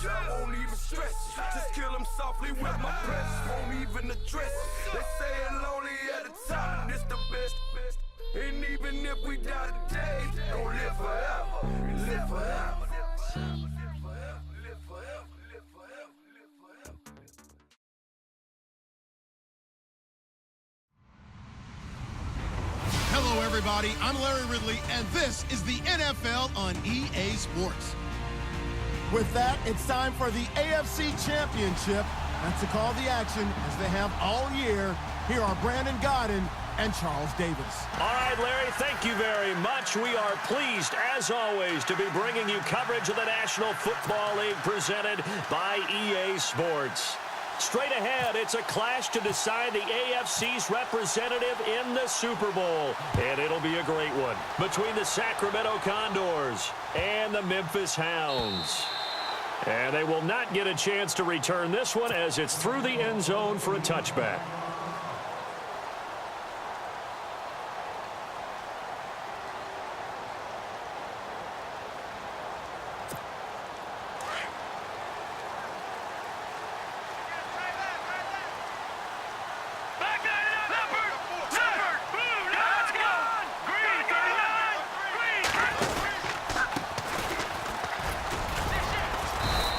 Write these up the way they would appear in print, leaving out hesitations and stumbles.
I won't even stress it. Just kill him softly with my press. Won't even address it. They say it lonely at the top. This the best. And even if we die today, don't live forever. Live forever. Hello, everybody. I'm Larry Ridley, and this is the NFL on EA Sports. With that, it's time for the AFC Championship. That's the call the action, as they have all year. Here are Brandon Godden and Charles Davis. All right, Larry, thank you very much. We are pleased, as always, to be bringing you coverage of the National Football League presented by EA Sports. Straight ahead, it's a clash to decide the AFC's representative in the Super Bowl. And it'll be a great one between the Sacramento Condors and the Memphis Hounds. And they will not get a chance to return this one as it's through the end zone for a touchback.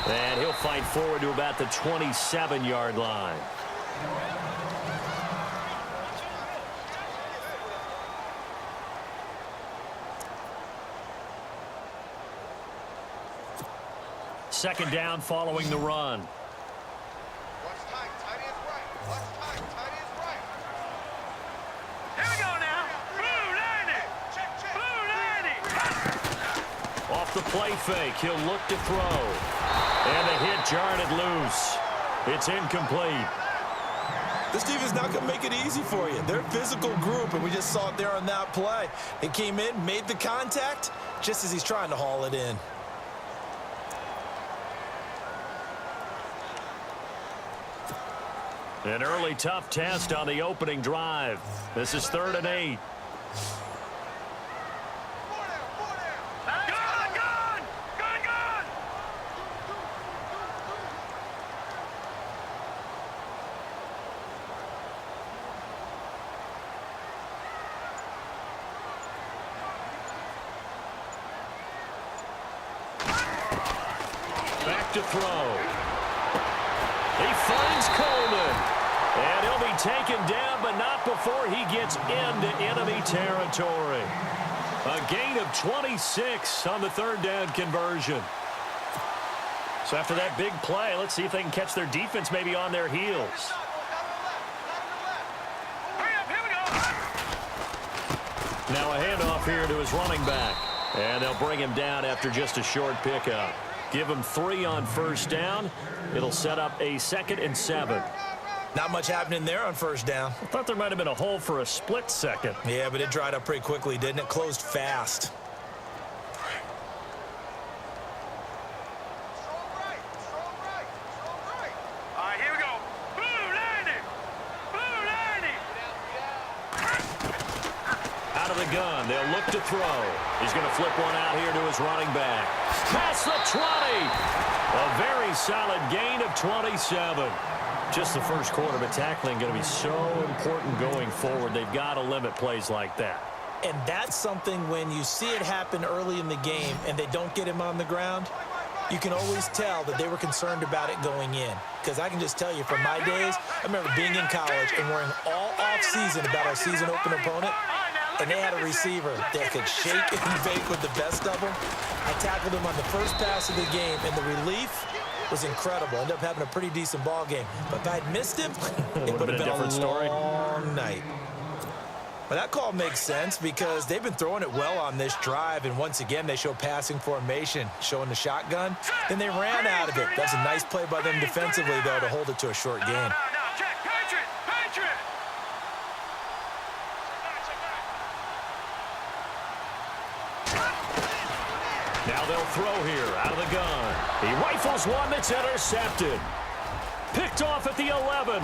And he'll fight forward to about the 27-yard line. Second down following the run. Watch tight, tight is right. Watch tight, tight is right. Here we go now. Blue 90. Blue 90. Off the play fake, he'll look to throw. And the hit jarred it loose. It's incomplete. This defense not going to make it easy for you. They're a physical group, and we just saw it there on that play. They came in, made the contact, just as he's trying to haul it in. An early tough test on the opening drive. This is 3rd and 8. Back to throw. He finds Coleman. And he'll be taken down, but not before he gets into enemy territory. A gain of 26 on the 3rd down conversion. So after that big play, let's see if they can catch their defense maybe on their heels. Now a handoff here to his running back. And they'll bring him down after just a short pickup. Give him 3 on 1st down. It'll set up a 2nd and 7. Not much happening there on 1st down. I thought there might have been a hole for a split second. Yeah, but it dried up pretty quickly, didn't it? Closed fast. Strong right, strong right, strong right. All right, here we go. Blue 90. Blue 90. Out of the gun, they'll look to throw. He's going to flip one out here to his running back. Past the 20. A very solid gain of 27. Just the first quarter, but tackling going to be so important going forward. They've got to limit plays like that. And that's something when you see it happen early in the game and they don't get him on the ground, you can always tell that they were concerned about it going in. Because I can just tell you from my days, I remember being in college and worrying all off-season about our season open opponent, and they had a receiver that could shake and bake with the best of them. I tackled him on the first pass of the game, and the relief was incredible. Ended up having a pretty decent ball game. But if I'd missed him, it would have been a different story. long night. But that call makes sense because they've been throwing it well on this drive, and once again, they show passing formation, showing the shotgun. Then they ran out of it. That's a nice play by them defensively, though, to hold it to a short gain. No, check. Patriot. Now they'll throw here out of the gun. He rifles one that's intercepted. Picked off at the 11.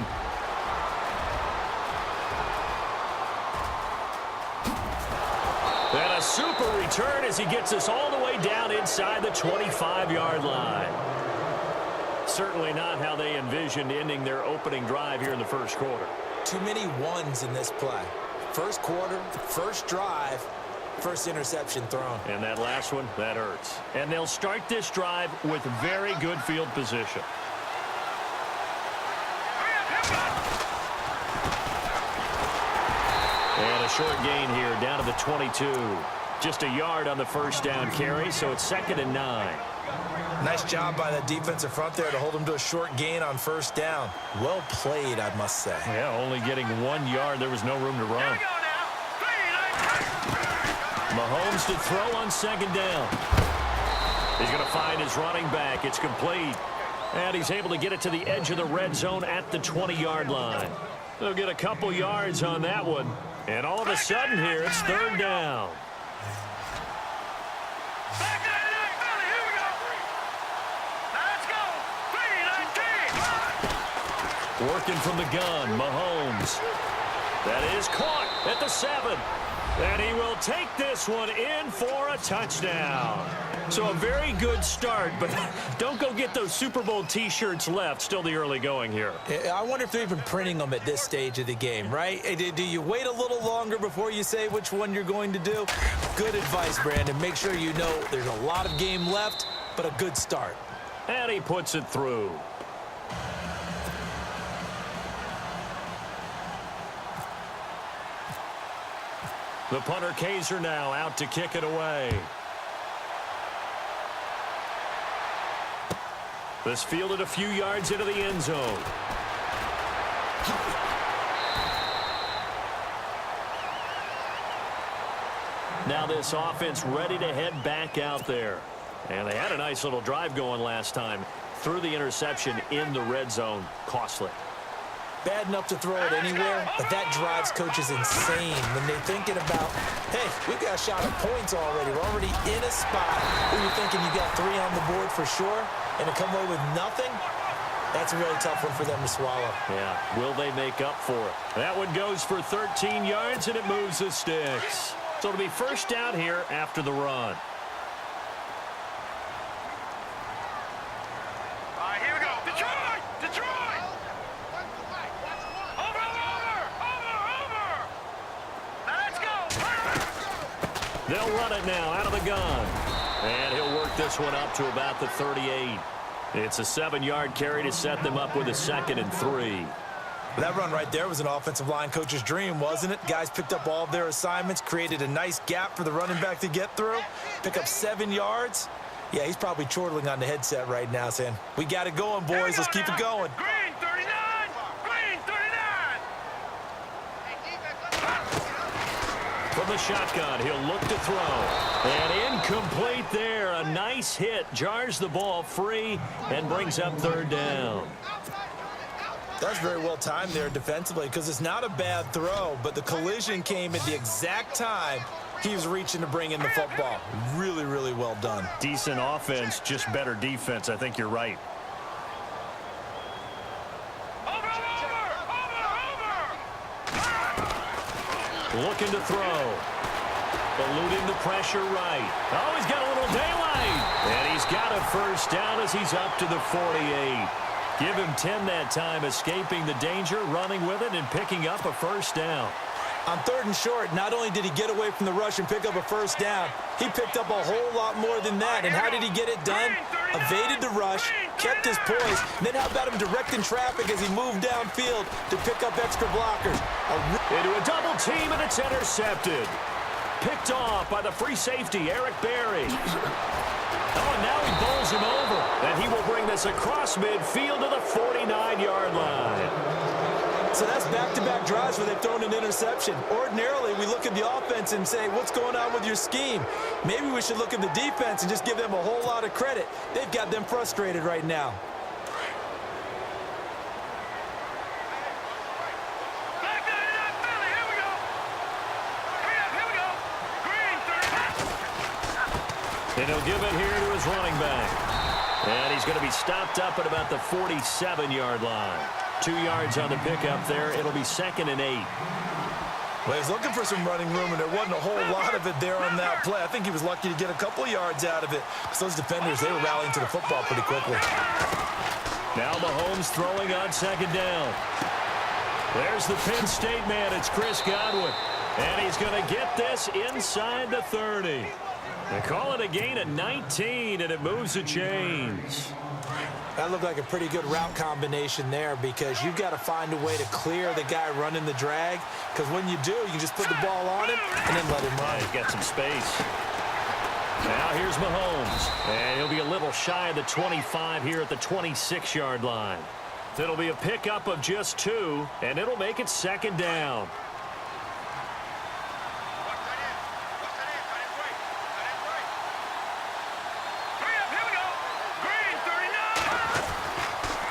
And a super return as he gets us all the way down inside the 25-yard line. certainly not how they envisioned ending their opening drive here in the first quarter. Too many ones in this play. First quarter, first drive, first interception thrown. And that last one, that hurts. And they'll start this drive with very good field position. And a short gain here down to the 22. Just a yard on the first down carry, so it's 2nd and 9. Nice job by the defensive front there to hold them to a short gain on first down. Well played, I must say. Yeah, only getting 1 yard. There was no room to run. Mahomes to throw on 2nd down. He's going to find his running back. It's complete. And he's able to get it to the edge of the red zone at the 20-yard line. They'll get a couple yards on that one. And all of a sudden here, it's 3rd down. Working from the gun, Mahomes. That is caught at the 7. And he will take this one in for a touchdown. So a very good start, but don't go get those Super Bowl T-shirts left. Still the early going here. I wonder if they're even printing them at this stage of the game, right? Do you wait a little longer before you say which one you're going to do? Good advice, Brandon. Make sure you know there's a lot of game left, but a good start. And he puts it through. The punter Kaiser now out to kick it away. This fielded a few yards into the end zone. Now this offense ready to head back out there. And they had a nice little drive going last time. Threw the interception in the red zone. Costly. Bad enough to throw it anywhere, but that drives coaches insane when they're thinking about, hey, we've got a shot at points already. We're already in a spot where you're thinking you got 3 on the board for sure, and to come away with nothing, that's a really tough one for them to swallow. Yeah, will they make up for it? That one goes for 13 yards, and it moves the sticks. So it'll be first down here after the run. Here we go. Detroit! Detroit! They'll run it now out of the gun. And he'll work this one up to about the 38. It's a 7-yard carry to set them up with a 2nd and 3. That run right there was an offensive line coach's dream, wasn't it? Guys picked up all of their assignments, created a nice gap for the running back to get through, pick up 7 yards. Yeah, he's probably chortling on the headset right now saying, we got it going, boys. Let's keep it going. Green 39! Green 39! From the shotgun, he'll look to throw. And incomplete there. A nice hit. Jars the ball free and brings up 3rd down. That's very well timed there defensively because it's not a bad throw, but the collision came at the exact time he was reaching to bring in the football. Really, really well done. Decent offense, just better defense. I think you're right. Looking to throw. Eluding the pressure right. Oh, he's got a little daylight. And he's got a first down as he's up to the 48. Give him 10 that time, escaping the danger, running with it, and picking up a first down. On 3rd and short, not only did he get away from the rush and pick up a first down, he picked up a whole lot more than that. And how did he get it done? Evaded the rush, kept his poise, and then how about him directing traffic as he moved downfield to pick up extra blockers? Into a double team, and it's intercepted. Picked off by the free safety, Eric Berry. Oh, and now he bowls him over. And he will bring this across midfield to the 49-yard line. So that's back-to-back drives where they've thrown an interception. Ordinarily, we look at the offense and say, what's going on with your scheme? Maybe we should look at the defense and just give them a whole lot of credit. They've got them frustrated right now. And he'll give it here to his running back. And he's going to be stopped up at about the 47-yard line. 2 yards on the pickup there. It'll be 2nd and 8. Well, he's looking for some running room, and there wasn't a whole lot of it there on that play. I think he was lucky to get a couple of yards out of it because those defenders, they were rallying to the football pretty quickly. Now Mahomes throwing on second down. There's the Penn State man. It's Chris Godwin. And he's going to get this inside the 30. They call it a gain of 19, and it moves the chains. That looked like a pretty good route combination there because you've got to find a way to clear the guy running the drag, because when you do, you can just put the ball on him and then let him run. He's got some space. Now here's Mahomes, and he'll be a little shy of the 25 here at the 26-yard line. It'll be a pickup of just 2, and it'll make it second down.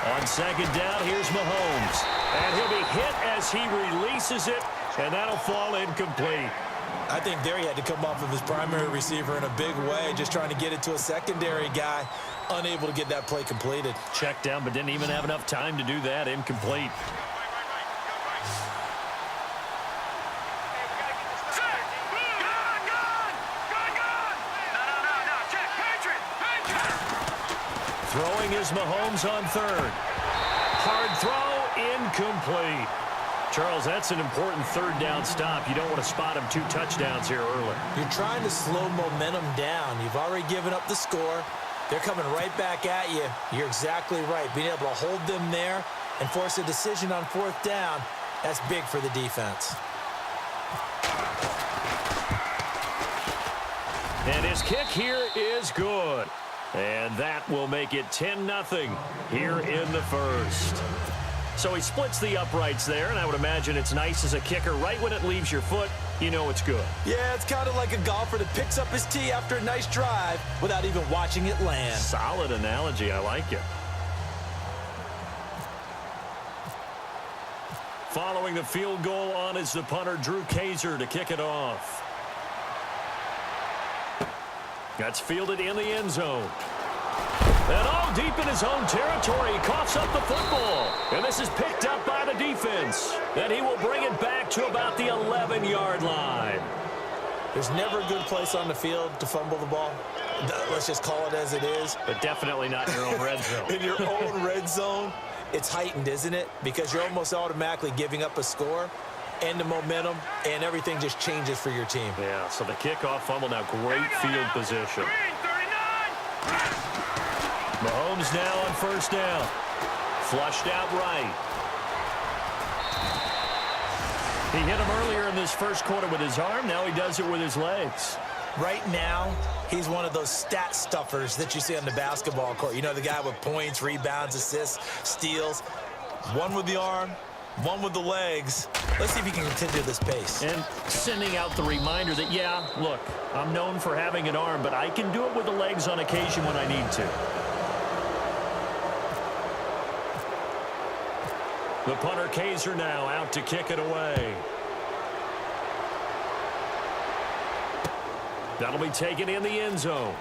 On second down, here's Mahomes. And he'll be hit as he releases it, and that'll fall incomplete. I think there he had to come off of his primary receiver in a big way, just trying to get it to a secondary guy, unable to get that play completed. Checked down, but didn't even have enough time to do that. Incomplete. Throwing is Mahomes on third. Hard throw, incomplete. Charles, that's an important third down stop. You don't want to spot him 2 touchdowns here early. You're trying to slow momentum down. You've already given up the score. They're coming right back at you. You're exactly right. Being able to hold them there and force a decision on 4th down, that's big for the defense. And his kick here is good. And that will make it 10-0 here in the first. So he splits the uprights there, and I would imagine it's nice as a kicker. Right when it leaves your foot, you know it's good. Yeah, it's kind of like a golfer that picks up his tee after a nice drive without even watching it land. Solid analogy. I like it. Following the field goal on is the punter, Drew Kaiser, to kick it off. That's fielded in the end zone. And all deep in his own territory, he coughs up the football. And this is picked up by the defense. And he will bring it back to about the 11-yard line. There's never a good place on the field to fumble the ball. Let's just call it as it is. But definitely not in your own red zone. In your own red zone, it's heightened, isn't it? Because you're almost automatically giving up a score. And the momentum, and everything just changes for your team. Yeah, so the kickoff fumble, now great field position. Mahomes now on first down. Flushed out right. He hit him earlier in this first quarter with his arm. Now he does it with his legs. Right now, he's one of those stat stuffers that you see on the basketball court. You know, the guy with points, rebounds, assists, steals. One with the arm, one with the legs. Let's see if he can continue this pace. And sending out the reminder that, yeah, look, I'm known for having an arm, but I can do it with the legs on occasion when I need to. The punter, Kaiser, now out to kick it away. That'll be taken in the end zone.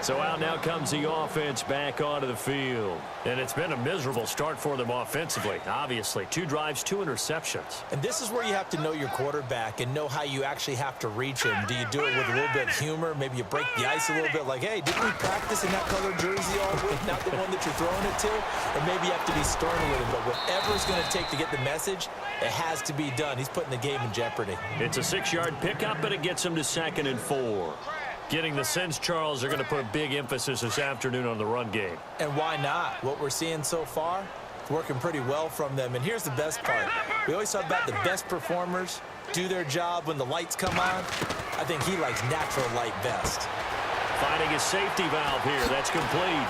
So out now comes the offense back onto the field. And it's been a miserable start for them offensively, obviously. 2 drives, 2 interceptions. And this is where you have to know your quarterback and know how you actually have to reach him. Do you do it with a little bit of humor? Maybe you break the ice a little bit like, hey, didn't we practice in that colored jersey all week, not the one that you're throwing it to? Or maybe you have to be stern with him. But whatever it's going to take to get the message, it has to be done. He's putting the game in jeopardy. It's a 6-yard pickup, and it gets him to 2nd and 4. Getting the sense, Charles, they're going to put a big emphasis this afternoon on the run game. And why not? What we're seeing so far, it's working pretty well from them. And here's the best part. We always talk about the best performers do their job when the lights come on. I think he likes natural light best. Finding his safety valve here. That's complete.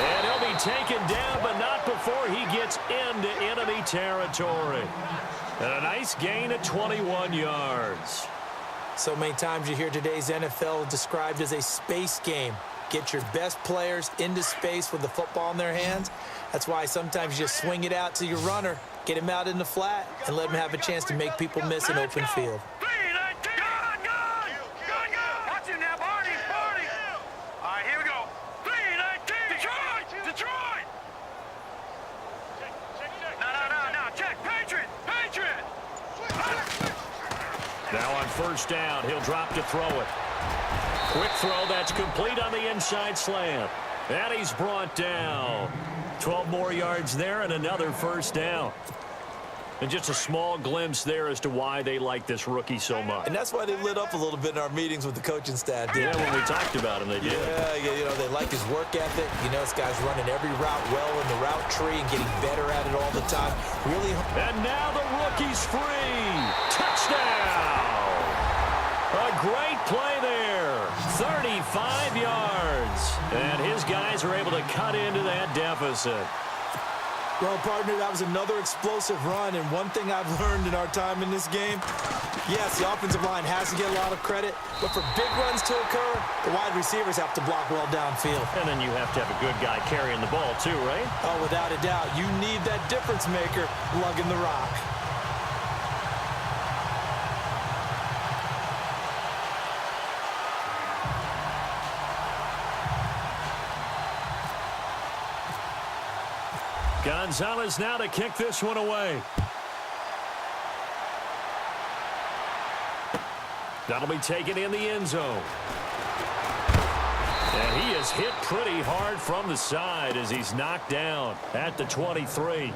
And he'll be taken down, but not before he gets into enemy territory. And a nice gain of 21 yards. So many times you hear today's NFL described as a space game. Get your best players into space with the football in their hands. That's why sometimes you just swing it out to your runner, get him out in the flat, and let him have a chance to make people miss an open field. Watch him now, Barney. All right, here we go. 3-19. Detroit. No. Check. Patriot. Now on first down, he'll drop to throw it. Quick throw that's complete on the inside slant. And he's brought down. 12 more yards there and another first down. And just a small glimpse there as to why they like this rookie so much. And that's why they lit up a little bit in our meetings with the coaching staff. Yeah, when we talked about him, they did. Yeah, you know, they like his work ethic. You know, this guy's running every route well in the route tree and getting better at it all the time. Really. And now the rookie's free. Touchdown. A great play there. 35 yards. And his guys are able to cut into that deficit. Well, partner, that was another explosive run, and one thing I've learned in our time in this game, yes, the offensive line has to get a lot of credit, but for big runs to occur, the wide receivers have to block well downfield. And then you have to have a good guy carrying the ball too, right? Oh, without a doubt. You need that difference maker lugging the rock. Gonzalez now to kick this one away. That'll be taken in the end zone. And he is hit pretty hard from the side as he's knocked down at the 23.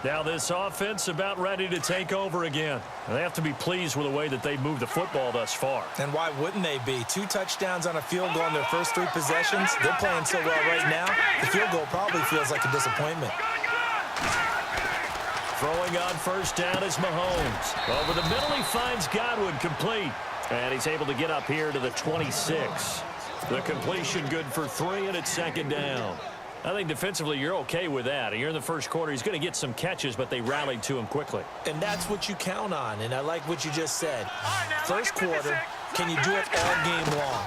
Now this offense about ready to take over again. And they have to be pleased with the way that they've moved the football thus far. And why wouldn't they be? 2 touchdowns on a field goal in their first 3 possessions. They're playing so well right now, the field goal probably feels like a disappointment. Throwing on first down is Mahomes. Over the middle, he finds Godwin complete. And he's able to get up here to the 26. The completion good for 3, and it's second down. I think defensively you're okay with that. You're in the first quarter. He's going to get some catches, but they rallied to him quickly. And that's what you count on, and I like what you just said. First quarter, can you do it all game long?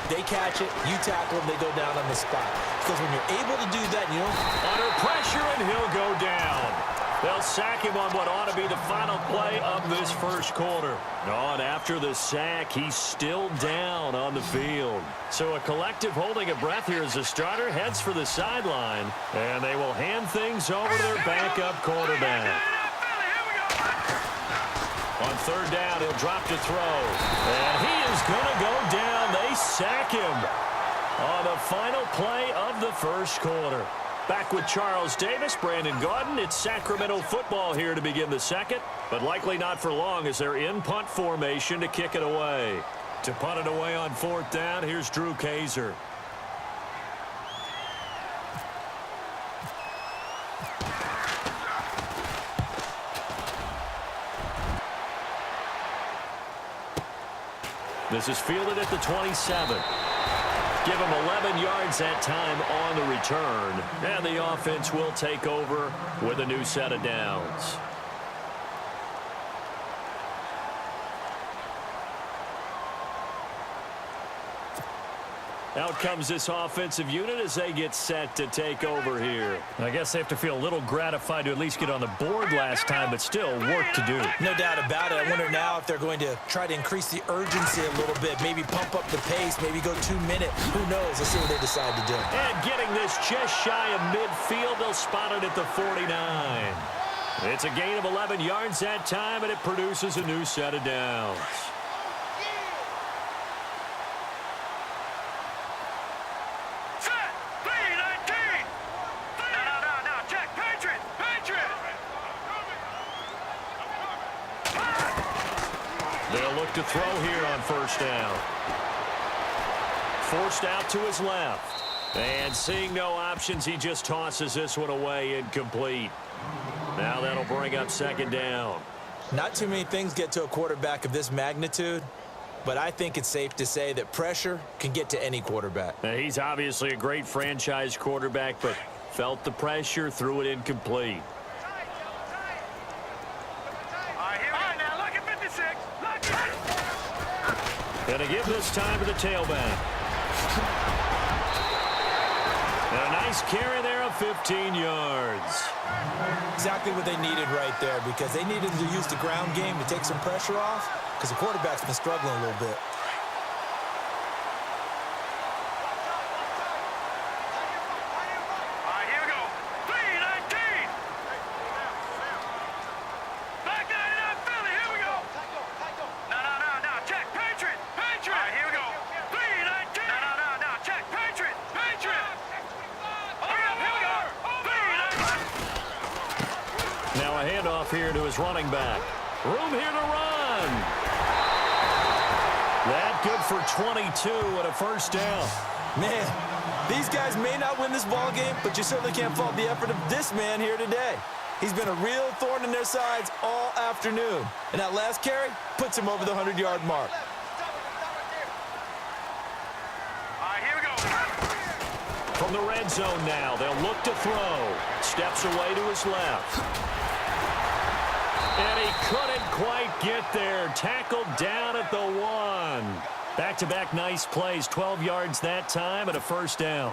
They catch it, you tackle them, they go down on the spot. Because when you're able to do that, you know. Under pressure, and he'll go down. They'll sack him on what ought to be the final play of this first quarter. Oh, and after the sack, he's still down on the field. So a collective holding a breath here as the starter heads for the sideline. And they will hand things over to their backup quarterback. On third down, he'll drop to throw. And he is going to go down. They sack him on the final play of the first quarter. Back with Charles Davis, Brandon Gaudin. It's Sacramento football here to begin the second, but likely not for long as they're in punt formation to kick it away. To punt it away on fourth down, here's Drew Kaiser. This is fielded at the 27. Give him 11 yards that time on the return. And the offense will take over with a new set of downs. Out comes this offensive unit as they get set to take over here. I guess they have to feel a little gratified to at least get on the board last time, but still work to do. No doubt about it. I wonder now if they're going to try to increase the urgency a little bit, maybe pump up the pace, maybe go 2 minute. Who knows? Let's see what they decide to do. And getting this just shy of midfield, they'll spot it at the 49. It's a gain of 11 yards that time, and it produces a new set of downs. They'll look to throw here on first down. Forced out to his left. And seeing no options, he just tosses this one away, incomplete. Now that'll bring up second down. Not too many things get to a quarterback of this magnitude, but I think it's safe to say that pressure can get to any quarterback. Now, he's obviously a great franchise quarterback, but felt the pressure, threw it incomplete. Gonna give this time to the tailback. And a nice carry there of 15 yards. Exactly what they needed right there, because they needed to use the ground game to take some pressure off, because the quarterback's been struggling a little bit. handoff here to his running back. Room here to run. That good for 22 and a first down. Man, these guys may not win this ball game, but you certainly can't fault the effort of this man here today. He's been a real thorn in their sides all afternoon. And that last carry puts him over the 100-yard mark. From the red zone now, they'll look to throw. Steps away to his left. And he couldn't quite get there. Tackled down at the 1. Back-to-back nice plays, 12 yards that time and a first down.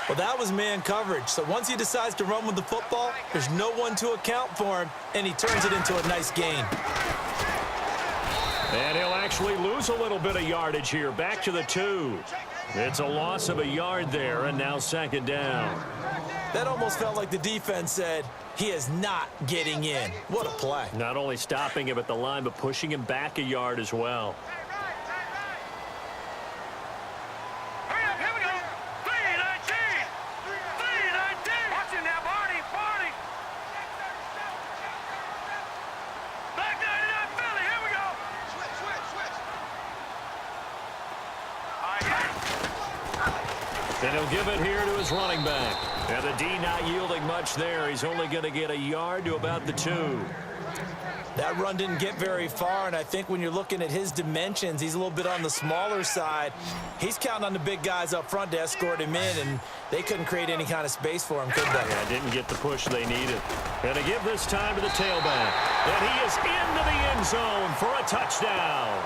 Well, that was man coverage. So once he decides to run with the football, there's no one to account for him, and he turns it into a nice gain. And he'll actually lose a little bit of yardage here. Back to the 2. It's a loss of a yard there, and now second down. That almost felt like the defense said, he is not getting in. What a play. Not only stopping him at the line, but pushing him back a yard as well. And he'll give it here to his running back. And the D not yielding much there. He's only going to get a yard to about the 2. That run didn't get very far, and I think when you're looking at his dimensions, he's a little bit on the smaller side. He's counting on the big guys up front to escort him in, and they couldn't create any kind of space for him, could they? Yeah, didn't get the push they needed. And to give this time to the tailback. And he is into the end zone for a touchdown.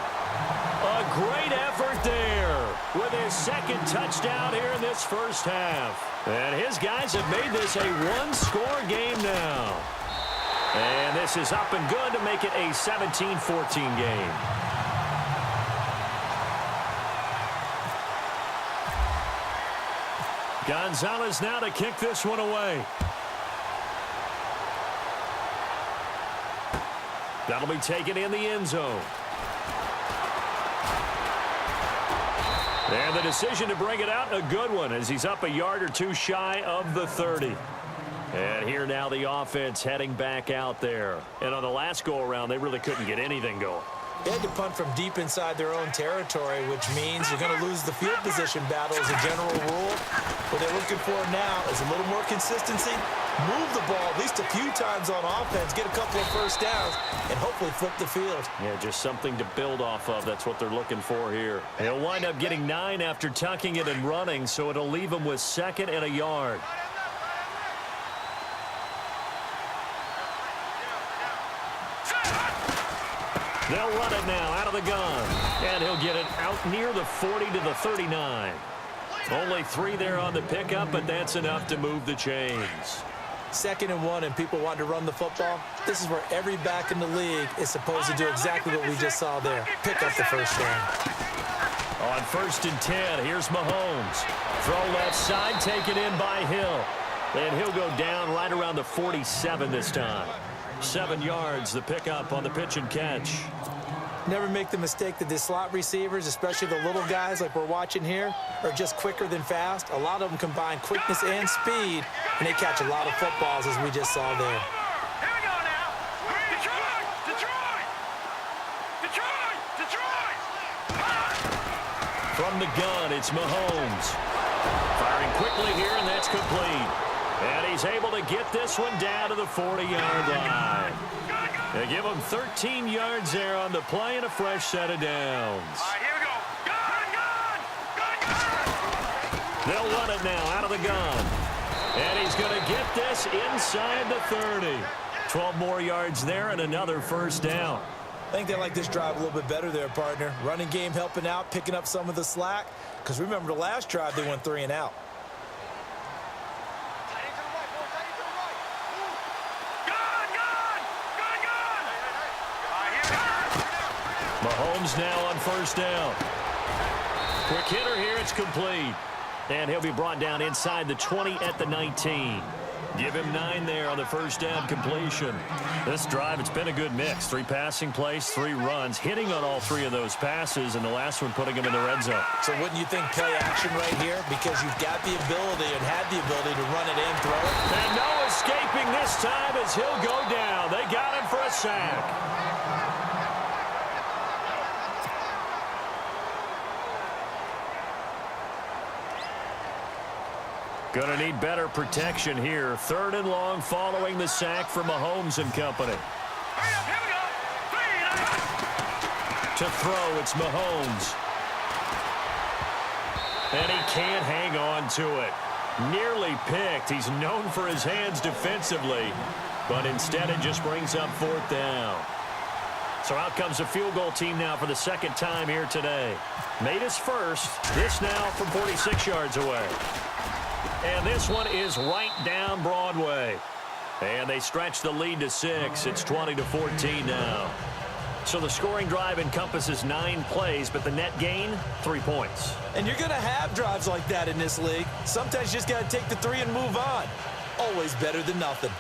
A great effort there with his second touchdown here in this first half. And his guys have made this a one-score game now. And this is up and good to make it a 17-14 game. Gonzalez now to kick this one away. That'll be taken in the end zone. And the decision to bring it out, a good one, as he's up a yard or two shy of the 30. And here now the offense heading back out there. And on the last go-around, they really couldn't get anything going. They had to punt from deep inside their own territory, which means you're going to lose the field position battle as a general rule. What they're looking for now is a little more consistency, move the ball at least a few times on offense, get a couple of first downs, and hopefully flip the field. Yeah, just something to build off of. That's what they're looking for here. He'll wind up getting 9 after tucking it and running, so it'll leave him with 2nd and a yard. They'll run it now out of the gun. And he'll get it out near the 40 to the 39. Only 3 there on the pickup, but that's enough to move the chains. 2nd and 1, and people want to run the football. This is where every back in the league is supposed to do exactly what we just saw there. Pick up the first down. On 1st and 10, here's Mahomes. Throw left side, taken in by Hill. And he'll go down right around the 47 this time. 7 yards, the pickup on the pitch and catch. Never make the mistake that the slot receivers, especially the little guys like we're watching here, are just quicker than fast. A lot of them combine quickness and speed, and they catch a lot of footballs, as we just saw there. Here we go now. Detroit! From the gun, it's Mahomes. Firing quickly here, and that's complete. And he's able to get this one down to the 40-yard line. They give him 13 yards there on the play and a fresh set of downs. All right, here we go. Gun! They'll run it now out of the gun. And he's going to get this inside the 30. 12 more yards there and another first down. I think they like this drive a little bit better there, partner. Running game helping out, picking up some of the slack. Because remember the last drive, they went 3 and out. Mahomes now on first down. Quick hitter here, it's complete. And he'll be brought down inside the 20 at the 19. Give him 9 there on the first down completion. This drive, it's been a good mix. 3 passing plays, 3 runs, hitting on all 3 of those passes, and the last one putting him in the red zone. So wouldn't you think play action right here? Because you've got the ability and had the ability to run it in, throw it. And no escaping this time as he'll go down. They got him for a sack. Going to need better protection here. 3rd and long following the sack from Mahomes and company. To throw, it's Mahomes. And he can't hang on to it. Nearly picked. He's known for his hands defensively, but instead it just brings up 4th down. So out comes a field goal team now for the 2nd time here today. Made his first. This now from 46 yards away. And this one is right down Broadway. And they stretch the lead to 6. It's 20-14 now. So the scoring drive encompasses 9 plays, but the net gain, 3 points. And you're going to have drives like that in this league. Sometimes you just got to take the 3 and move on. Always better than nothing.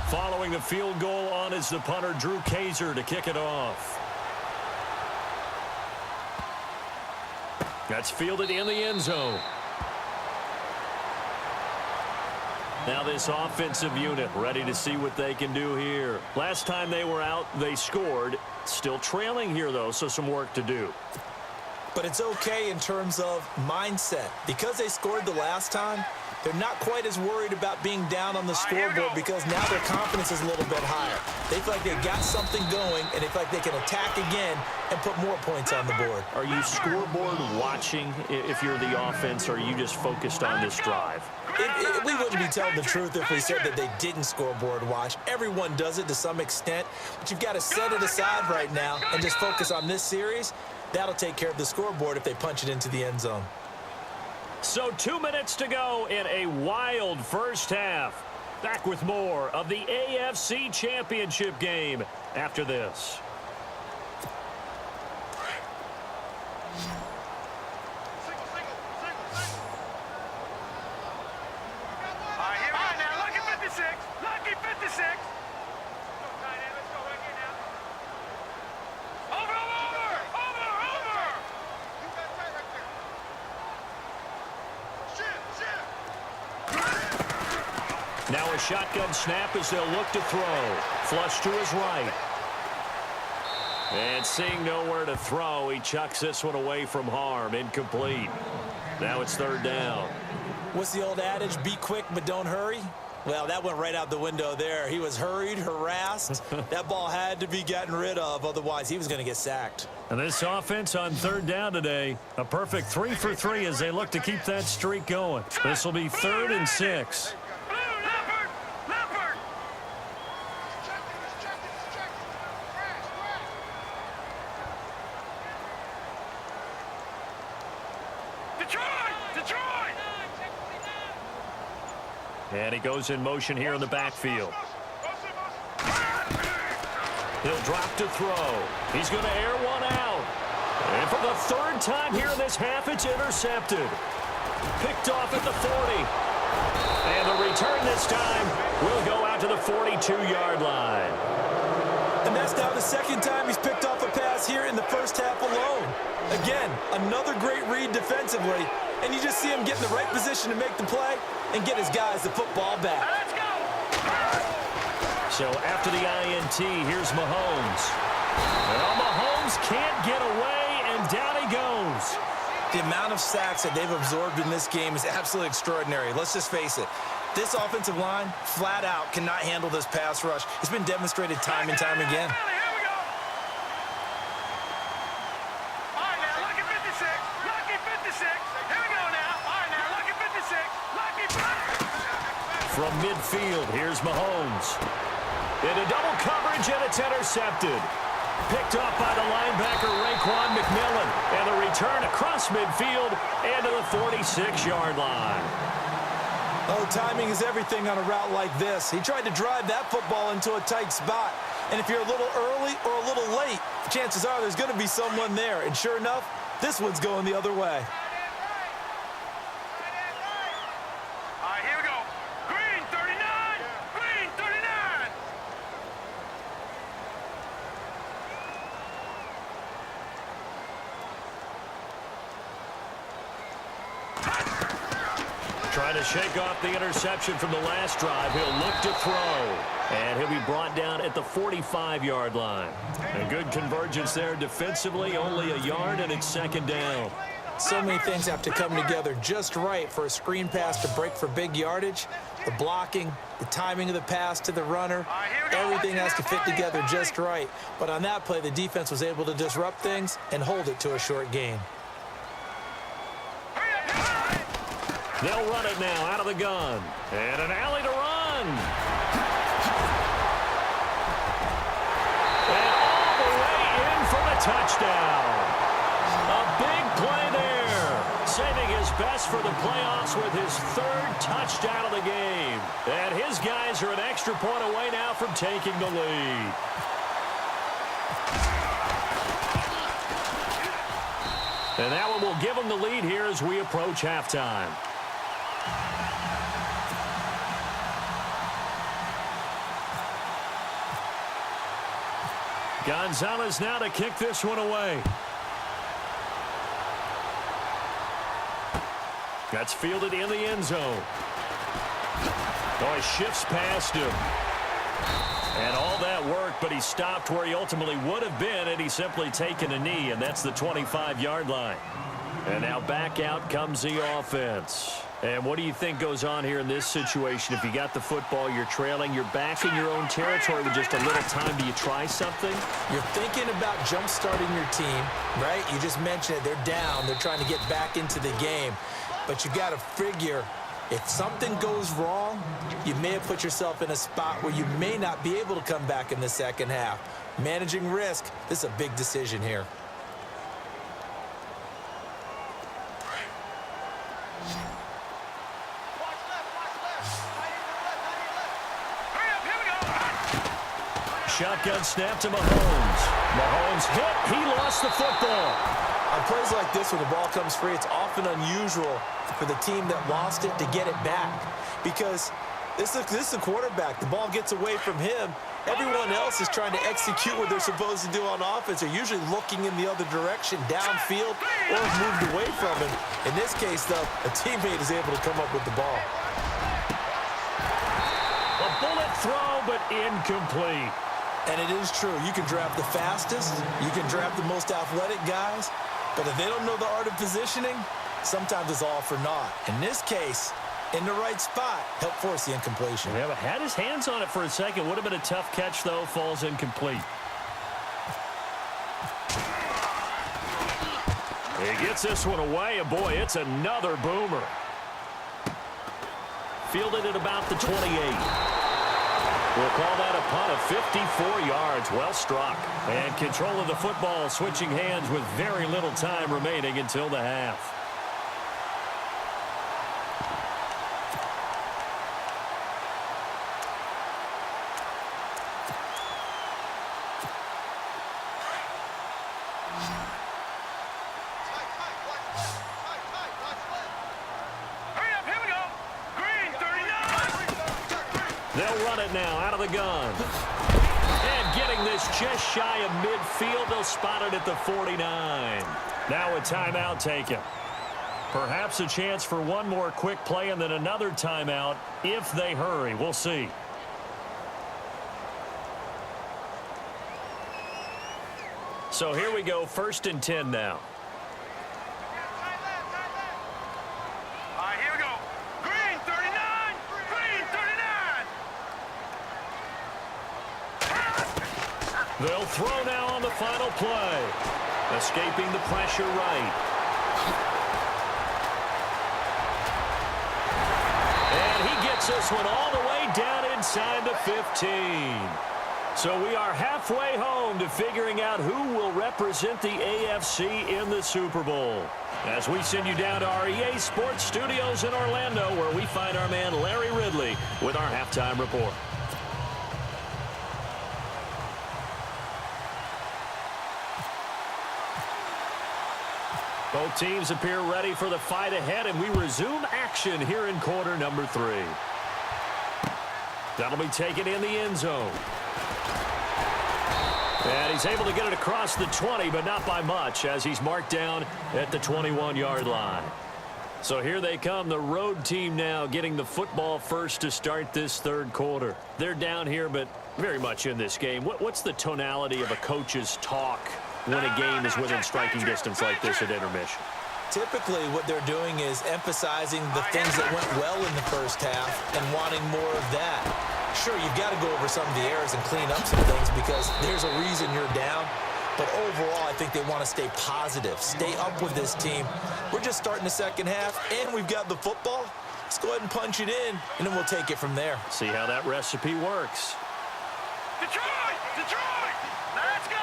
Following the field goal on is the punter, Drew Kaiser, to kick it off. That's fielded in the end zone. Now this offensive unit ready to see what they can do here. Last time they were out, they scored. Still trailing here, though, so some work to do. But it's okay in terms of mindset. Because they scored the last time, they're not quite as worried about being down on the scoreboard because now their confidence is a little bit higher. They feel like they've got something going, and they feel like they can attack again and put more points on the board. Are you scoreboard watching if you're the offense, or are you just focused on this drive? We wouldn't be telling the truth if we said that they didn't scoreboard watch. Everyone does it to some extent, but you've got to set it aside right now and just focus on this series. That'll take care of the scoreboard if they punch it into the end zone. So 2 minutes to go in a wild first half. Back with more of the AFC Championship game after this. Now a shotgun snap as they'll look to throw. Flush to his right. And seeing nowhere to throw, he chucks this one away from harm. Incomplete. Now it's 3rd down. What's the old adage? Be quick, but don't hurry. Well, that went right out the window there. He was hurried, harassed. That ball had to be gotten rid of. Otherwise, he was going to get sacked. And this offense on 3rd down today, a perfect 3 for 3 as they look to keep that streak going. This will be 3rd and 6. And he goes in motion here in the backfield. He'll drop to throw. He's going to air one out. And for the 3rd time here in this half, it's intercepted. Picked off at the 40. And the return this time will go out to the 42-yard line. And that's now the 2nd time he's picked off a pass here in the first half alone. Again, another great read defensively. And you just see him get in the right position to make the play and get his guys the football back. Let's go! So after the INT, here's Mahomes. Well, Mahomes can't get away, and down he goes. The amount of sacks that they've absorbed in this game is absolutely extraordinary. Let's just face it. This offensive line, flat out, cannot handle this pass rush. It's been demonstrated time and time again. From midfield, here's Mahomes. Into double coverage, and it's intercepted. Picked off by the linebacker, Raekwon McMillan. And the return across midfield and to the 46-yard line. Oh, timing is everything on a route like this. He tried to drive that football into a tight spot. And if you're a little early or a little late, chances are there's going to be someone there. And sure enough, This one's going the other way. All right, here we go. Green 39. Green 39. Trying to shake off the interception from the last drive. He'll look to throw. And he'll be brought down at the 45-yard line. A good convergence there defensively, only a yard, and it's second down. So many things have to come together just right for a screen pass to break for big yardage. The blocking, the timing of the pass to the runner, everything has to fit together just right. But on that play, the defense was able to disrupt things and hold it to a short gain. They'll run it now out of the gun. And an alley to run. And all the way in for the touchdown. A big play there. Saving his best for the playoffs with his third touchdown of the game. And his guys are an extra point away now from taking the lead. And that one will give them the lead here as we approach halftime. Gonzalez now to kick this one away. That's fielded in the end zone. Oh, he shifts past him. And all that work, but he stopped where he ultimately would have been had he simply taken a knee, and that's the 25-yard line. And now back out comes the offense. And what do you think goes on here in this situation? If you got the football, you're trailing, you're back in your own territory with just a little time. Do you try something? You're thinking about jump-starting your team, right? You just mentioned it. They're down. They're trying to get back into the game. But you got to figure, if something goes wrong, you may have put yourself in a spot where you may not be able to come back in the second half. Managing risk, this is a big decision here. Shotgun snap to Mahomes. Mahomes hit. He lost the football. On plays like this where the ball comes free, it's often unusual for the team that lost it to get it back. Because this is the quarterback. The ball gets away from him. Everyone else is trying to execute what they're supposed to do on offense. They're usually looking in the other direction, downfield, or have moved away from him. In this case, though, a teammate is able to come up with the ball. A bullet throw, but incomplete. And it is true. You can draft the fastest. You can draft the most athletic guys. But if they don't know the art of positioning, sometimes it's all for naught. In this case, in the right spot, helped force the incompletion. Yeah, but had his hands on it for a second. Would have been a tough catch, though. Falls incomplete. He gets this one away, and boy, it's another boomer. Fielded at about the 28. We'll call that a punt of 54 yards. Well struck. And control of the football switching hands with very little time remaining until the half. They'll run it now out of the gun. And getting this just shy of midfield, they'll spot it at the 49. Now a timeout taken. Perhaps a chance for one more quick play and then another timeout if they hurry. We'll see. So here we go, 1st and 10 now. All right, here we go. Green 39. Green 39. They'll throw now on the final play. Escaping the pressure right. And he gets this one all the way down inside the 15. So we are halfway home to figuring out who will represent the AFC in the Super Bowl. As we send you down to our EA Sports Studios in Orlando, where we find our man Larry Ridley with our halftime report. Both teams appear ready for the fight ahead, and we resume action here in quarter number 3. That'll be taken in the end zone. And he's able to get it across the 20, but not by much, as he's marked down at the 21-yard line. So here they come, the road team now getting the football first to start this third quarter. They're down here, but very much in this game. What's the tonality of a coach's talk when a game is within striking distance like this at intermission? Typically, what they're doing is emphasizing the things that went well in the first half and wanting more of that. Sure, you've got to go over some of the errors and clean up some things because there's a reason you're down. But overall, I think they want to stay positive, stay up with this team. We're just starting the second half, and we've got the football. Let's go ahead and punch it in, and then we'll take it from there. See how that recipe works. Detroit! Detroit! Let's go!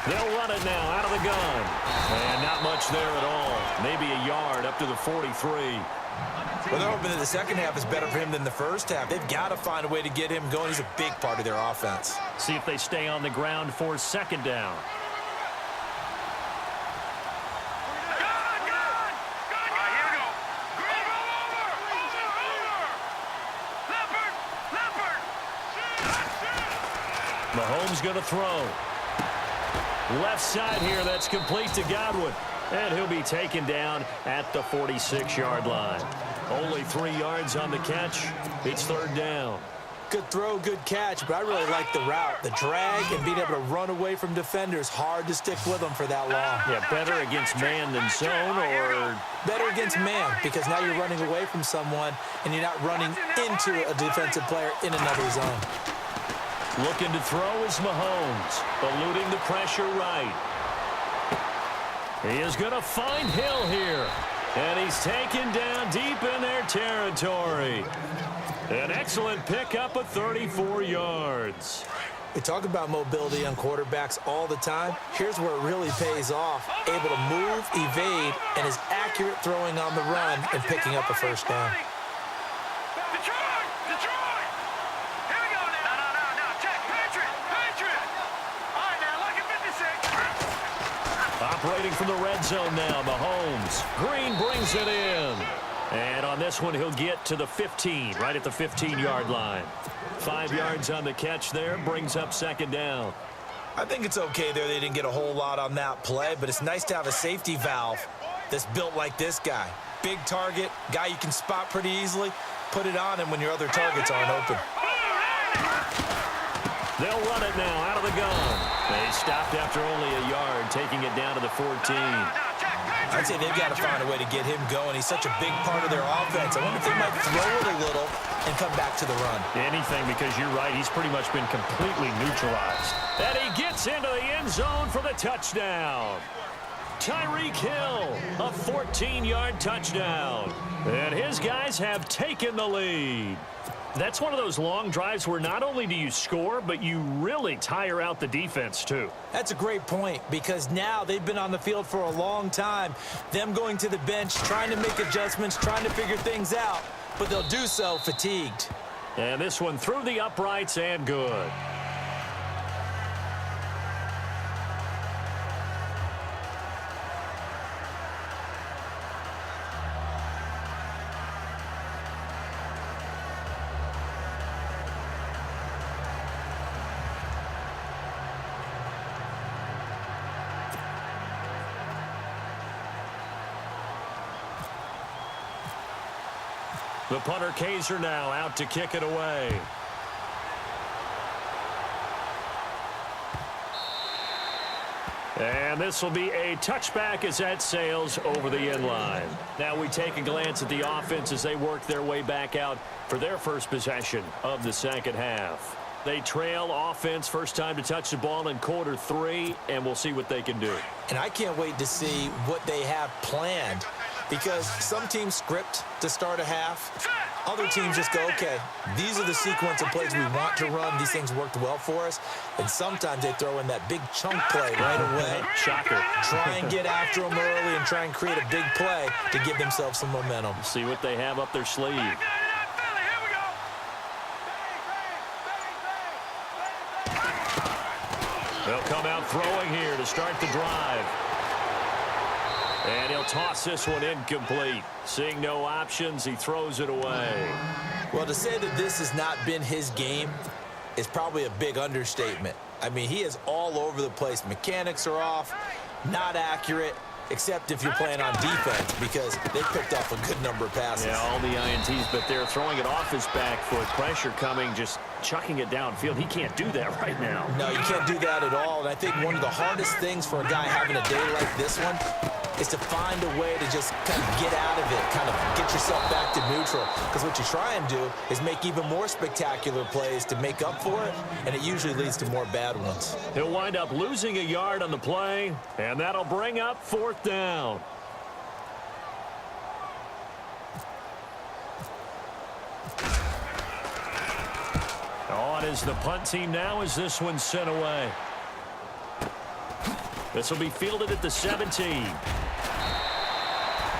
They'll run it now out of the gun. And not much there at all. Maybe a yard up to the 43. Well, they're hoping that the second half is better for him than the first half. They've got to find a way to get him going. He's a big part of their offense. See if they stay on the ground for second down. Mahomes going to throw. Left side here, that's complete to Godwin. And he'll be taken down at the 46-yard line. Only 3 yards on the catch. It's third down. Good throw, good catch, but I really like the route. The drag and being able to run away from defenders, hard to stick with them for that long. Yeah, better against man than zone, or better against man, because now you're running away from someone and you're not running into a defensive player in another zone. Looking to throw is Mahomes, eluding the pressure right. He is going to find Hill here, and he's taken down deep in their territory. An excellent pickup of 34 yards. We talk about mobility on quarterbacks all the time. Here's where it really pays off. Able to move, evade, and is accurate throwing on the run and picking up a first down. Detroit! Detroit! Here we go now. No. Check. Patriot! All right, now, look at 56. Operating from the red zone now, Mahomes. Green brings it in. And on this one, he'll get to the 15, right at the 15-yard line. 5 yards on the catch there, brings up second down. I think it's okay there. They didn't get a whole lot on that play, but it's nice to have a safety valve that's built like this guy. Big target, guy you can spot pretty easily. Put it on him when your other targets aren't open. They'll run it now out of the gun. They stopped after only a yard, taking it down to the 14. I'd say they've got to find a way to get him going. He's such a big part of their offense. I wonder if they might throw it a little and come back to the run. Anything, because you're right, he's pretty much been completely neutralized. And he gets into the end zone for the touchdown. Tyreek Hill, a 14-yard touchdown. And his guys have taken the lead. That's one of those long drives where not only do you score, but you really tire out the defense, too. That's a great point, because now they've been on the field for a long time. Them going to the bench, trying to make adjustments, trying to figure things out, but they'll do so fatigued. And this one through the uprights and good. The punter Kaiser now out to kick it away. And this will be a touchback as that sails over the end line. Now we take a glance at the offense as they work their way back out for their first possession of the second half. They trail offense, first time to touch the ball in quarter 3, and we'll see what they can do. And I can't wait to see what they have planned, because some teams script to start a half. Other teams just go, okay, these are the sequence of plays we want to run. These things worked well for us. And sometimes they throw in that big chunk play right away. Shocker. Try and get after them early and try and create a big play to give themselves some momentum. See what they have up their sleeve. They'll come out throwing here to start the drive. And he'll toss this one incomplete. Seeing no options, he throws it away. Well, to say that this has not been his game is probably a big understatement. I mean, he is all over the place. Mechanics are off, not accurate, except if you're playing on defense, because they picked off a good number of passes. Yeah, all the INTs, but they're throwing it off his back foot. Pressure coming, just chucking it downfield. He can't do that right now. No, you can't do that at all. And I think one of the hardest things for a guy having a day like this one is to find a way to just kind of get out of it, kind of get yourself back to neutral. Because what you try and do is make even more spectacular plays to make up for it, and it usually leads to more bad ones. He'll wind up losing a yard on the play, and that'll bring up 4th down. On is the punt team now as this one's sent away. This will be fielded at the 17.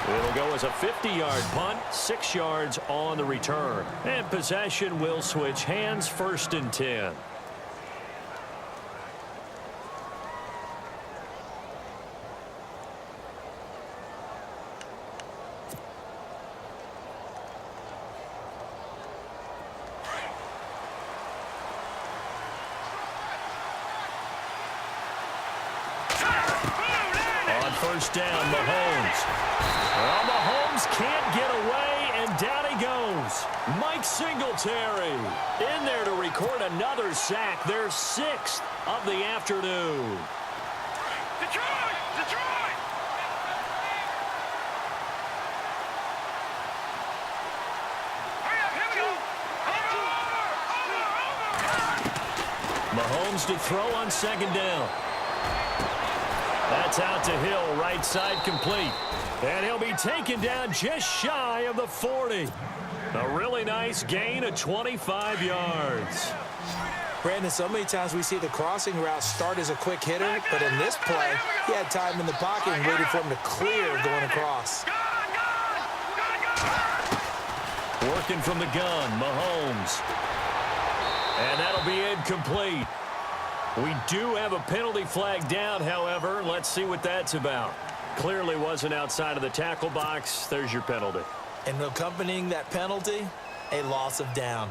It'll go as a 50-yard punt, 6 yards on the return. And possession will switch hands, 1st and 10. First down, Mahomes. Well, Mahomes can't get away, and down he goes. Mike Singletary in there to record another sack, their 6th of the afternoon. Detroit! Detroit! Hurry up, here we go! Over! Mahomes to throw on 2nd down. That's out to Hill, right side complete. And he'll be taken down just shy of the 40. A really nice gain of 25 yards. Brandon, so many times we see the crossing route start as a quick hitter, but in this play, he had time in the pocket and waited for him to clear going across. Working from the gun, Mahomes. And that'll be incomplete. We do have a penalty flag down, however. Let's see what that's about. Clearly wasn't outside of the tackle box. There's your penalty. And accompanying that penalty, a loss of down.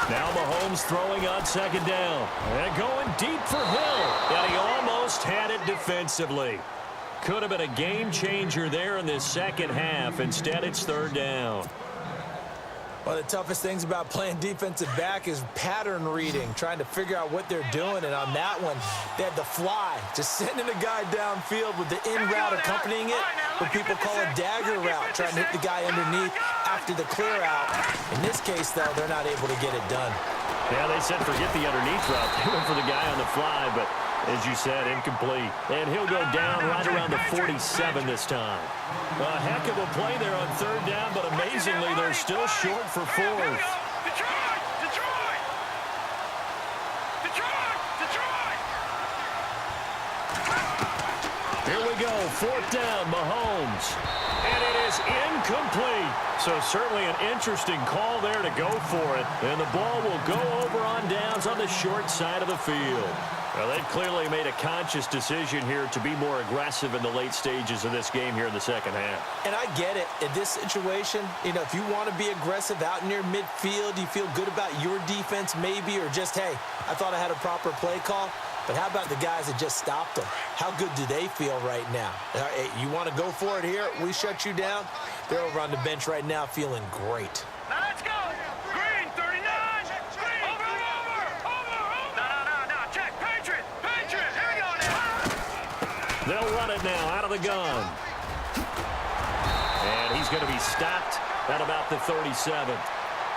Now Mahomes throwing on 2nd down. And going deep for Hill. And he almost had it defensively. Could have been a game changer there in this 2nd half. Instead, it's 3rd down. One of the toughest things about playing defensive back is pattern reading, trying to figure out what they're doing. And on that one, they had the fly, just sending a guy downfield with the in route accompanying it, what people call a dagger route, trying to hit the guy underneath after the clear out. In this case, though, they're not able to get it done. Yeah, they said forget the underneath route. They went for the guy on the fly, but as you said, incomplete. And he'll go down right around the 47 this time. A heck of a play there on 3rd down, but amazingly, they're still short for 4th. Detroit! Detroit! Detroit! Detroit! Here we go, 4th down, Mahomes. And it is incomplete. So certainly an interesting call there to go for it. And the ball will go over on downs on the short side of the field. Well, they've clearly made a conscious decision here to be more aggressive in the late stages of this game here in the 2nd half. And I get it. In this situation, you know, if you want to be aggressive out near midfield, you feel good about your defense maybe, or just, hey, I thought I had a proper play call. But how about the guys that just stopped them? How good do they feel right now? Hey, you want to go for it here? We shut you down? They're over on the bench right now feeling great. Now let's go! Green, 39! Green! Over! No, check! Patriot! Here we go now! They'll run it now out of the gun. And he's going to be stopped at about the 37.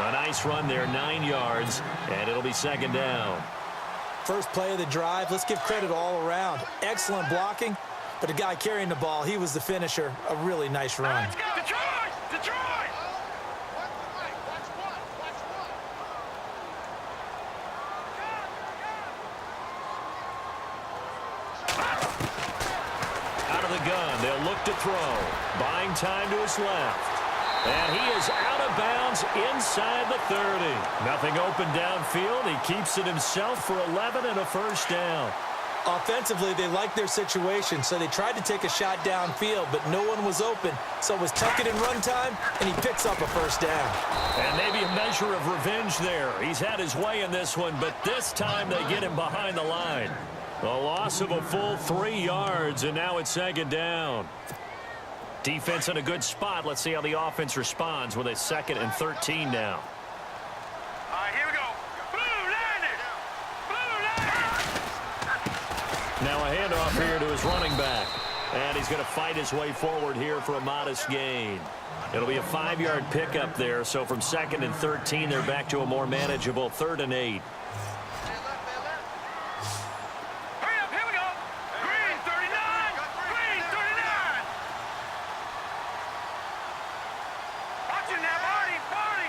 A nice run there, 9 yards, and it'll be 2nd down. First play of the drive, let's give credit all around. Excellent blocking, but the guy carrying the ball, he was the finisher. A really nice run. Let's go! Detroit! Detroit! Out of the gun. They'll look to throw. Buying time to his left. And he is out of bounds inside the 30. Nothing open downfield. He keeps it himself for 11 and a first down. Offensively, they liked their situation, so they tried to take a shot downfield, but no one was open. So it was tuck it and run time, and he picks up a first down. And maybe a measure of revenge there. He's had his way in this one, but this time they get him behind the line. A loss of a full 3 yards, and now it's second down. Defense in a good spot. Let's see how the offense responds with a 2nd and 13 now. All right, here we go. Blue landed. Blue landed. Now a handoff here to his running back. And he's going to fight his way forward here for a modest gain. It'll be a 5-yard pickup there. So from 2nd and 13, they're back to a more manageable 3rd and 8. Hurry up, here we go. Green 39. Green 39. Watch it now, Marty. Marty.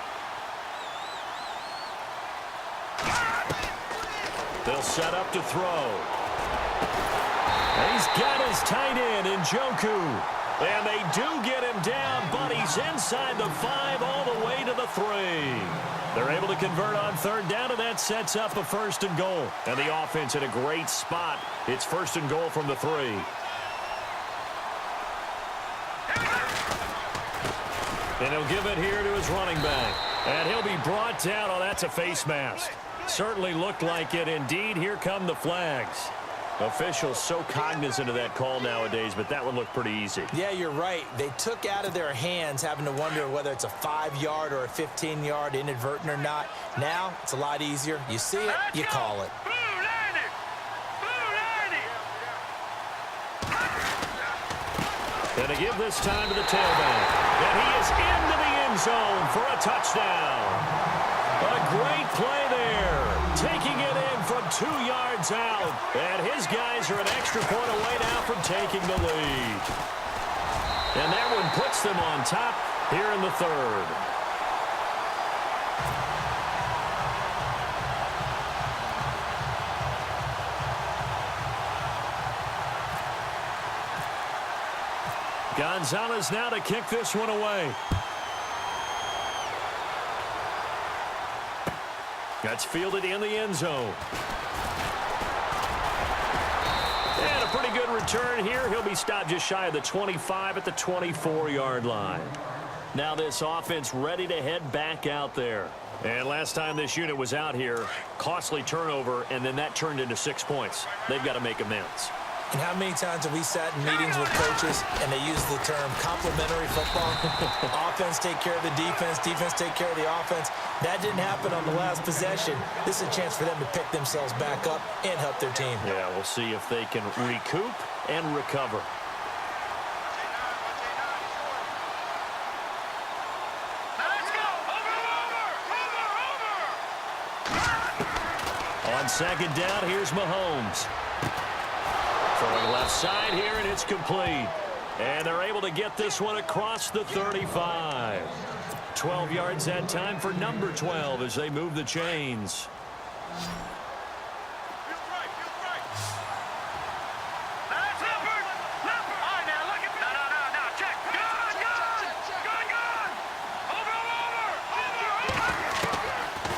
They'll set up to throw. He's got his tight end in Njoku. And they do get him down, but he's inside the 5 all the way to the 3. They're able to convert on 3rd down, and that sets up a 1st and goal. And the offense in a great spot. It's 1st and goal from the 3. And he'll give it here to his running back. And he'll be brought down. Oh, that's a face mask. Certainly looked like it. Indeed, here come the flags. Officials so cognizant of that call nowadays, but that would look pretty easy. Yeah, you're right. They took out of their hands having to wonder whether it's a 5-yard or a 15-yard inadvertent or not. Now, it's a lot easier. You see it, you call it. Blue landed. Blue landed. And to give this time to the tailback. And he is into the end zone for a touchdown. A great play there. Taking it in from 2 yards out. And his guys are an extra point away now from taking the lead. And that one puts them on top here in the 3rd. Gonzalez now to kick this one away. That's fielded in the end zone. And a pretty good return here. He'll be stopped just shy of the 25 at the 24-yard line. Now this offense ready to head back out there. And last time this unit was out here, costly turnover, and then that turned into 6 points. They've got to make amends. And how many times have we sat in meetings with coaches and they use the term complementary football? Offense take care of the defense, defense take care of the offense. That didn't happen on the last possession. This is a chance for them to pick themselves back up and help their team. Yeah, we'll see if they can recoup and recover. Let's go. Over. On 2nd down, here's Mahomes. Throwing left side here, and it's complete. And they're able to get this one across the 35. 12 yards that time for number 12 as they move the chains.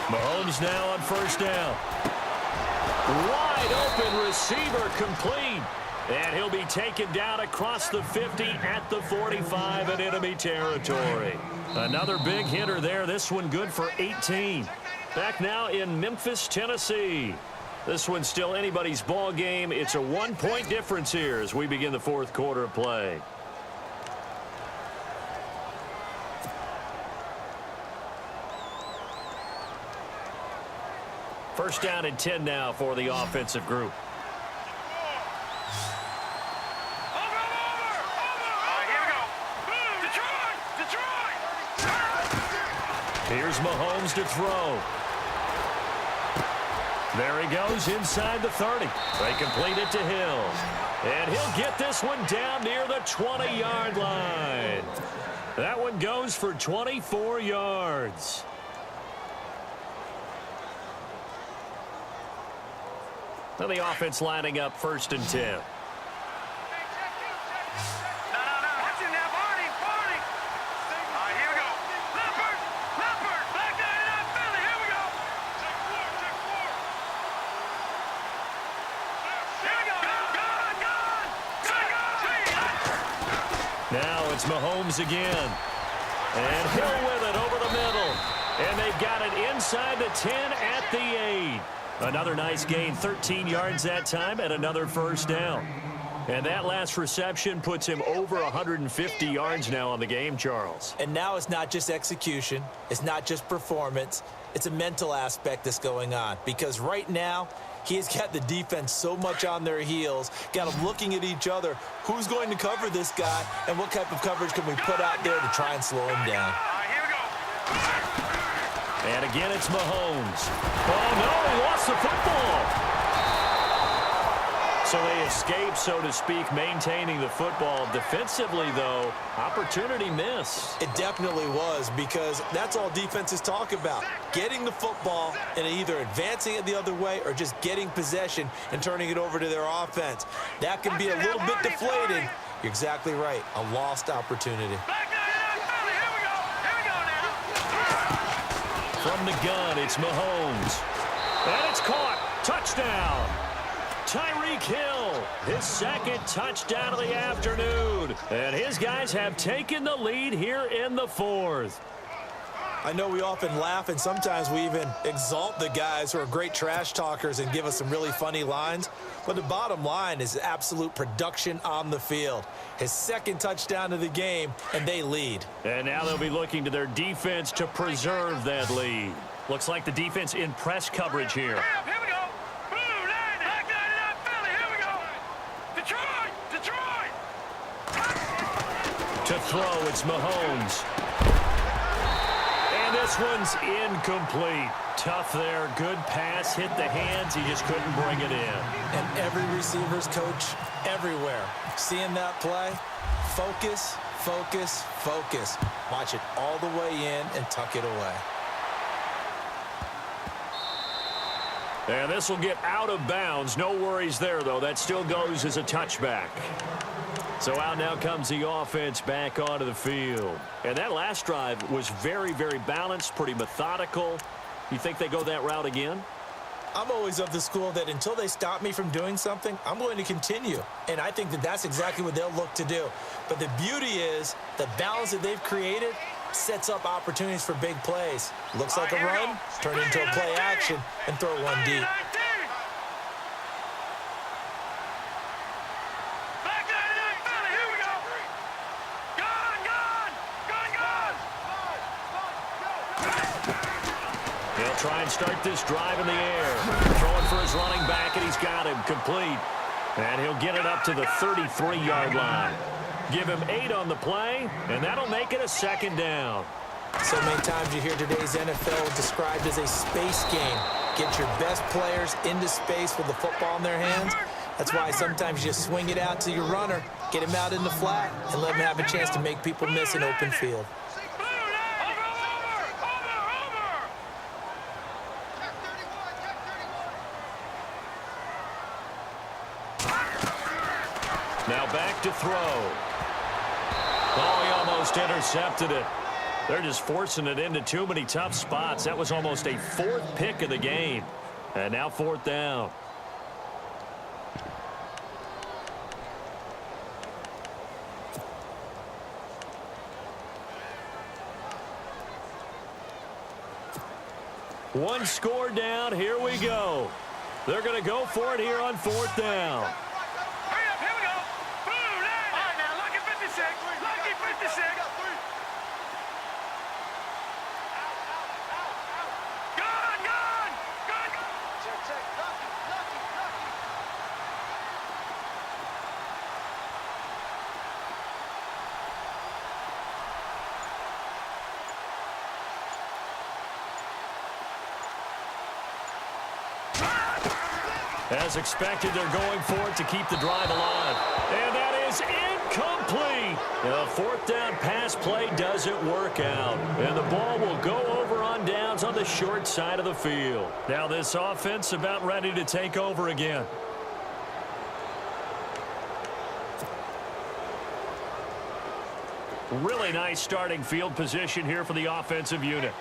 Mahomes now on 1st down. Wide open receiver complete. And he'll be taken down across the 50 at the 45 in enemy territory. Another big hitter there. This one good for 18. Back now in Memphis, Tennessee. This one's still anybody's ball game. It's a 1-point difference here as we begin the 4th quarter of play. First down and 10 now for the offensive group. Here's Mahomes to throw. There he goes inside the 30. They complete it to Hill. And he'll get this one down near the 20-yard line. That one goes for 24 yards. Now the offense lining up 1st and 10. Now it's Mahomes again. And Hill with it over the middle. And they've got it inside the 10 at the 8. Another nice gain, 13 yards that time, and another first down. And that last reception puts him over 150 yards now on the game, Charles. And now it's not just execution. It's not just performance. It's a mental aspect that's going on. Because right now, he has got the defense so much on their heels, got them looking at each other. Who's going to cover this guy, and what type of coverage can we put out there to try and slow him down? Here we go. And again, it's Mahomes. Oh, no, he lost the football. So they escape, so to speak, maintaining the football. Defensively, though, opportunity missed. It definitely was, because that's all defenses talk about. Getting the football and either advancing it the other way or just getting possession and turning it over to their offense. That can be a little bit deflating. You're exactly right. A lost opportunity. Here we go now. From the gun, it's Mahomes. And it's caught. Touchdown. Tyreek Hill, his second touchdown of the afternoon. And his guys have taken the lead here in the fourth. I know we often laugh, and sometimes we even exalt the guys who are great trash talkers and give us some really funny lines. But the bottom line is absolute production on the field. His second touchdown of the game, and they lead. And now they'll be looking to their defense to preserve that lead. Looks like the defense in press coverage here. Here we go. Blue line. Back line up, Philly. Here we go. Detroit. To throw, it's Mahomes. And this one's incomplete. Tough there. Good pass. Hit the hands. He just couldn't bring it in. And every receiver's coach everywhere. Seeing that play, focus, focus, focus. Watch it all the way in and tuck it away. And this will get out of bounds. No worries there, though. That still goes as a touchback. So out now comes the offense back onto the field. And that last drive was very, very balanced, pretty methodical. You think they go that route again? I'm always of the school that until they stop me from doing something, I'm going to continue. And I think that that's exactly what they'll look to do. But the beauty is the balance that they've created sets up opportunities for big plays. Looks like a run, turn into a play action, and throw one deep. He'll try and start this drive in the air. Throwing for his running back, and he's got him complete. And he'll get it up to the 33-yard line. Give him 8 on the play, and that'll make it a second down. So many times you hear today's NFL described as a space game. Get your best players into space with the football in their hands. That's why sometimes you just swing it out to your runner, get him out in the flat, and let him have a chance to make people miss an open field. Now back to throw. Oh, he almost intercepted it. They're just forcing it into too many tough spots. That was almost a 4th pick of the game. And now 4th down. One score down. Here we go. They're going to go for it here on 4th down. As expected, they're going for it to keep the drive alive. And that is incomplete. The 4th down pass play doesn't work out. And the ball will go over on downs on the short side of the field. Now this offense about ready to take over again. Really nice starting field position here for the offensive unit.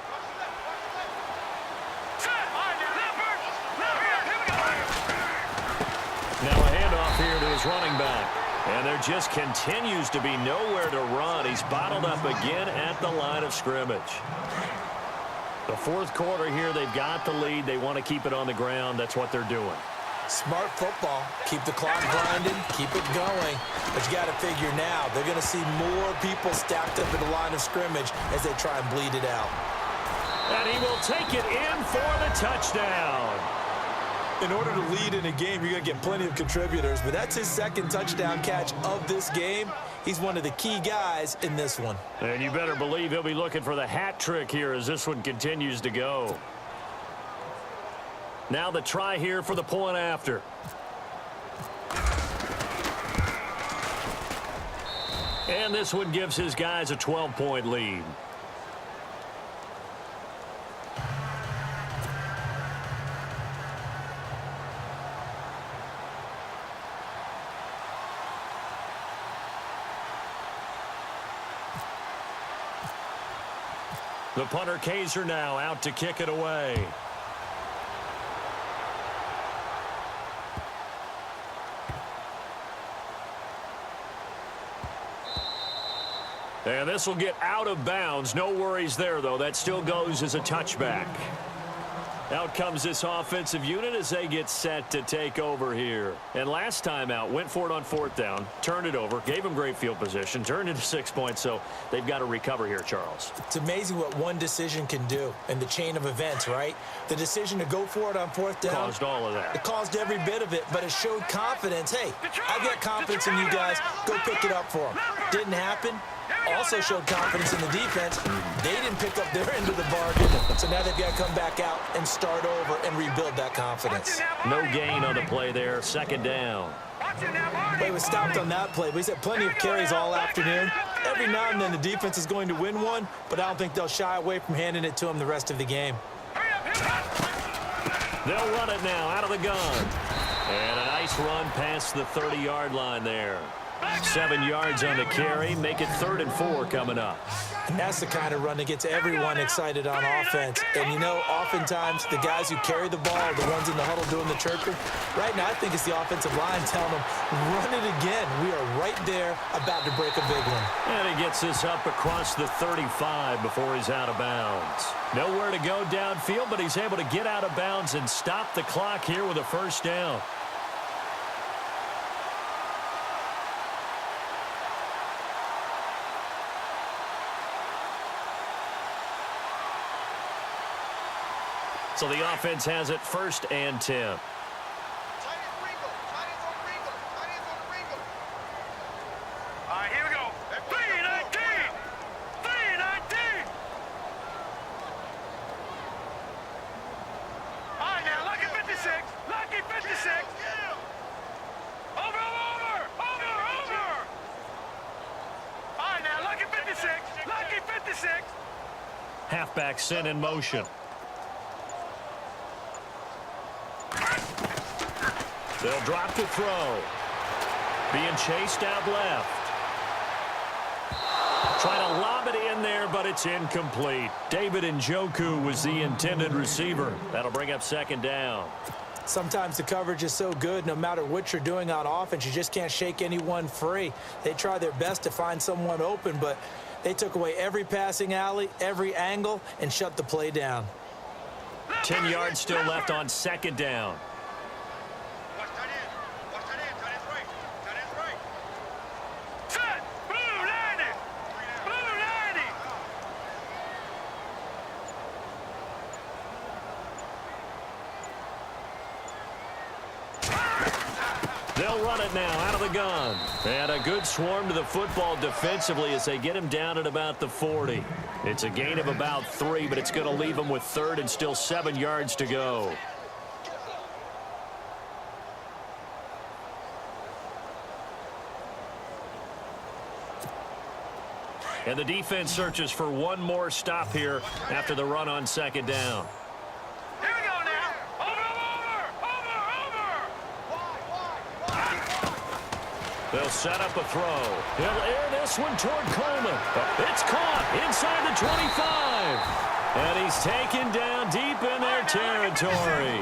Now a handoff here to his running back. And there just continues to be nowhere to run. He's bottled up again at the line of scrimmage. The fourth quarter here, they've got the lead. They want to keep it on the ground. That's what they're doing. Smart football. Keep the clock grinding, keep it going. But you got to figure now, they're going to see more people stacked up at the line of scrimmage as they try and bleed it out. And he will take it in for the touchdown. In order to lead in a game, you're going to get plenty of contributors, but that's his second touchdown catch of this game. He's one of the key guys in this one. And you better believe he'll be looking for the hat trick here as this one continues to go. Now the try here for the point after. And this one gives his guys a 12-point lead. The punter Kaiser now out to kick it away. And this will get out of bounds. No worries there, though. That still goes as a touchback. Out comes this offensive unit as they get set to take over here. And last time out, went for it on fourth down, turned it over, gave them great field position, turned it to 6 points, so they've got to recover here, Charles. It's amazing what one decision can do in the chain of events, right? The decision to go for it on fourth down. Caused all of that. It caused every bit of it, but it showed confidence. Hey, I've got confidence in you guys. Go pick it up for them. Didn't happen. Also showed confidence in the defense. They didn't pick up their end of the bargain, so now they've got to come back out and start over and rebuild that confidence. No gain on the play there. Second down. Play was stopped on that play. We've had plenty of carries all afternoon. Every now and then the defense is going to win one, but I don't think they'll shy away from handing it to them the rest of the game. They'll run it now out of the gun. And a nice run past the 30-yard line there. 7 yards on the carry. Make it 3rd and 4 coming up. And that's the kind of run that gets everyone excited on offense. And, you know, oftentimes the guys who carry the ball are the ones in the huddle doing the chirping. Right now, I think it's the offensive line telling them, run it again. We are right there about to break a big one. And he gets this up across the 35 before he's out of bounds. Nowhere to go downfield, but he's able to get out of bounds and stop the clock here with a first down. So the offense has it 1st and 10. All right, here we go. 3-19. 3-19. All right, now, lucky 56. Lucky 56. Over. All right, now, lucky 56. Lucky 56. Halfback sent in motion. They'll drop the throw. Being chased out left. Trying to lob it in there, but it's incomplete. David Njoku was the intended receiver. That'll bring up 2nd down. Sometimes the coverage is so good, no matter what you're doing on offense, you just can't shake anyone free. They try their best to find someone open, but they took away every passing alley, every angle, and shut the play down. 10 yards still left on 2nd down. They'll run it now out of the gun. And a good swarm to the football defensively as they get him down at about the 40. It's a gain of about 3, but it's going to leave them with 3rd and still 7 yards to go. And the defense searches for one more stop here after the run on 2nd down. Here we go now. Over. They'll set up a throw. He'll air this one toward Coleman. It's caught inside the 25. And he's taken down deep in their territory.